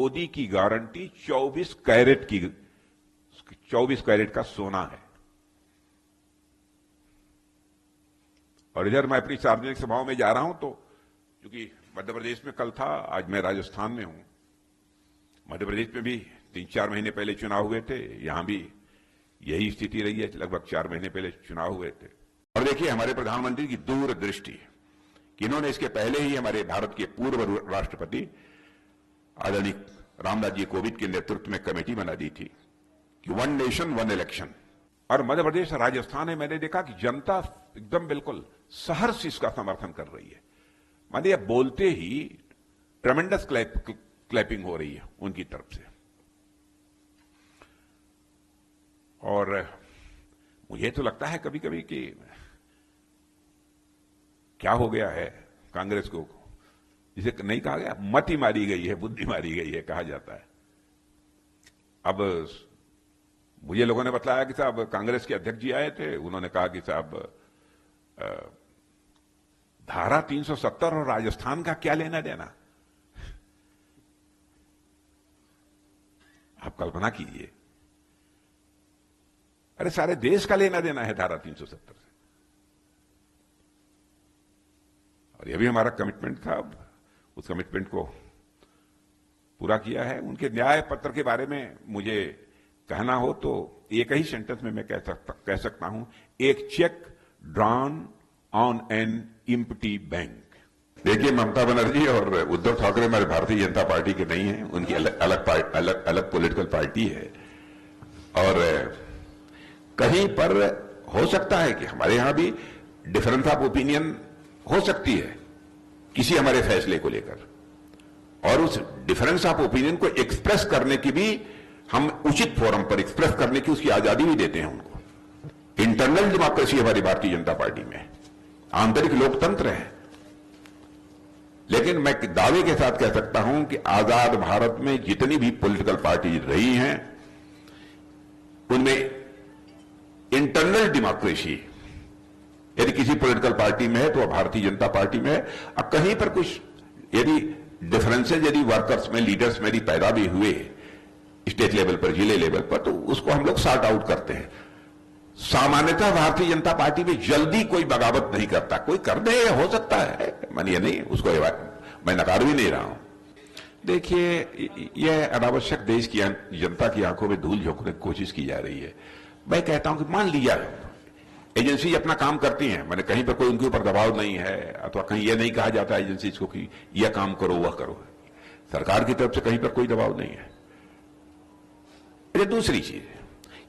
मोदी की guarantee 24 carat की, 24 carat का सोना है। और इधर मैं अपनी सार्वजनिक सभाओं में जा रहा हूं, तो क्योंकि मध्य प्रदेश में कल था, आज मैं राजस्थान में हूं। मध्य प्रदेश में भी 3-4 महीने पहले चुनाव हुए थे, यहां भी यही स्थिति रही है, लगभग 4 महीने पहले चुनाव हुए थे। और देखिए हमारे प्रधानमंत्री की दूरदृष्टि कि इन्होंने इसके पहले ही हमारे भारत के पूर्व राष्ट्रपति आदरणीय रामनाथ जी कोविंद के नेतृत्व में कमेटी बना दी थी कि 1 नेशन 1 इलेक्शन। और मध्य प्रदेश राजस्थान में मैंने देखा कि जनता एकदम बिल्कुल सहर्ष इसका समर्थन कर रही है। मानिए बोलते ही ट्रेमेंडस क्लैपिंग हो रही है उनकी तरफ से। और मुझे तो लगता है कभी कभी कि क्या हो गया है कांग्रेस को, जिसे नहीं कहा गया मति मारी गई है, बुद्धि मारी गई है कहा जाता है। अब मुझे लोगों ने बताया कि साहब कांग्रेस के अध्यक्ष जी आए थे, उन्होंने कहा कि साहब धारा 370 और राजस्थान का क्या लेना देना। आप कल्पना कीजिए, अरे सारे देश का लेना देना है धारा 370 से। और यह भी हमारा कमिटमेंट था, उस कमिटमेंट को पूरा किया है। उनके न्याय पत्र के बारे में मुझे कहना हो तो एक ही सेंटेंस में मैं कह सकता हूं, एक check drawn on an empty bank. देखिए ममता बनर्जी और उद्धव ठाकरे हमारे भारतीय जनता पार्टी के नहीं हैं, उनकी अलग पॉलिटिकल पार्टी है। और कहीं पर हो सकता है कि हमारे यहां भी डिफरेंस ऑफ ओपिनियन हो सकती है किसी हमारे फैसले को लेकर, और उस डिफरेंस ऑफ ओपिनियन को एक्सप्रेस करने की भी हम उचित फोरम पर एक्सप्रेस करने की उसकी आजादी भी देते हैं उनको। इंटरनल डेमोक्रेसी हमारी भारतीय जनता पार्टी में, आंतरिक लोकतंत्र है। लेकिन मैं दावे के साथ कह सकता हूं कि आजाद भारत में जितनी भी पॉलिटिकल पार्टी रही हैं, उनमें इंटरनल डेमोक्रेसी यदि किसी पॉलिटिकल पार्टी में है तो वह भारतीय जनता पार्टी में है। अब कहीं पर कुछ यदि डिफरेंसेज यदि वर्कर्स में, लीडर्स में यदि पैदा भी हुए स्टेट लेवल पर, जिले लेवल पर, तो उसको हम लोग सॉर्ट आउट करते हैं। सामान्यतः भारतीय जनता पार्टी में जल्दी कोई बगावत नहीं करता, कोई कर दे हो सकता है, मानिए नहीं, उसको मैं नकार भी नहीं रहा हूं। देखिए यह अनावश्यक देश की जनता की आंखों में धूल झोंकने की कोशिश की जा रही है। मैं कहता हूं कि मान लिया एजेंसी अपना काम करती हैं, मैंने कहीं पर कोई उनके ऊपर दबाव नहीं है, अथवा कहीं यह नहीं कहा जाता एजेंसीज को कि यह काम करो वह करो। सरकार की तरफ से कहीं पर कोई दबाव नहीं है। ये दूसरी चीज,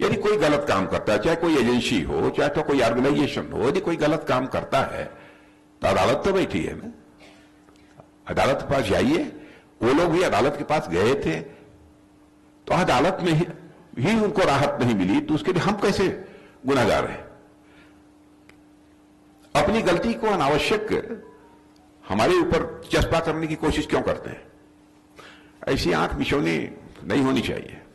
यदि कोई गलत काम करता है, चाहे कोई एजेंसी हो, चाहे तो कोई ऑर्गेनाइजेशन हो, यदि कोई गलत काम करता है तो अदालत तो बैठी है ना, अदालत के पास जाइए। वो लोग भी अदालत के पास गए थे तो अदालत में ही उनको राहत नहीं मिली, तो उसके लिए हम कैसे गुनहगार हैं? अपनी गलती को अनावश्यक हमारे ऊपर चस्पा करने की कोशिश क्यों करते हैं? ऐसी आंख मिचौनी नहीं होनी चाहिए।